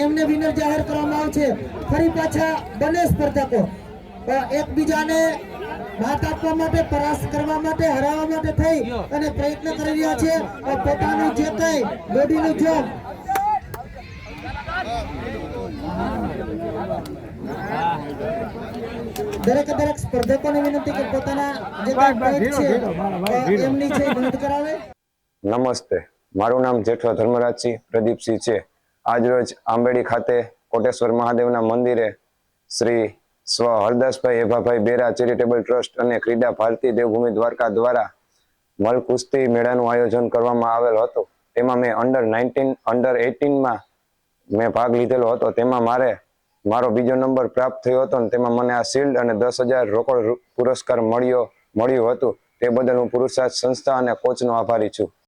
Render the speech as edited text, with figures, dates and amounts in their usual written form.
એમને વિનર જાહેર કરવામાં આવશે. ફરી પાછા બંને સ્પર્ધકો એકબીજાને માત આપવા માટે, પરાસ્ત કરવા માટે, હરાવવા માટે થઈ અને પ્રયત્ન કરી રહ્યા છે. પોતાનું જે કઈ બોડીનું જોબ દરેક સ્પર્ધકોને વિનંતી કે પોતાના જે કઈ છે એમની છે નોંધ કરાવે. નમસ્તે, મારું નામ જેઠવા ધર્મરાજસિંહ પ્રદીપસિંહ છે. આજરોજ આંબેડી ખાતે કોટેશ્વર મહાદેવના મંદિરે શ્રી સ્વ હરદાસભાઈ એભાભાઈ બેરા ચેરિટેબલ ટ્રસ્ટ અને ક્રીડા ભારતી દેવભૂમિ દ્વારકા દ્વારા મલ કુસ્તી મેળાનું આયોજન કરવામાં આવેલ હતું. તેમાં મેં અંડર 18માં મેં ભાગ લીધેલો હતો. તેમાં મારો બીજો નંબર પ્રાપ્ત થયો હતો અને તેમાં મને આ શિલ્ડ અને 10,000 રોકડ પુરસ્કાર મળ્યું હતું. તે બદલ હું પુરુષાર્થ સંસ્થા અને કોચનો આભારી છું.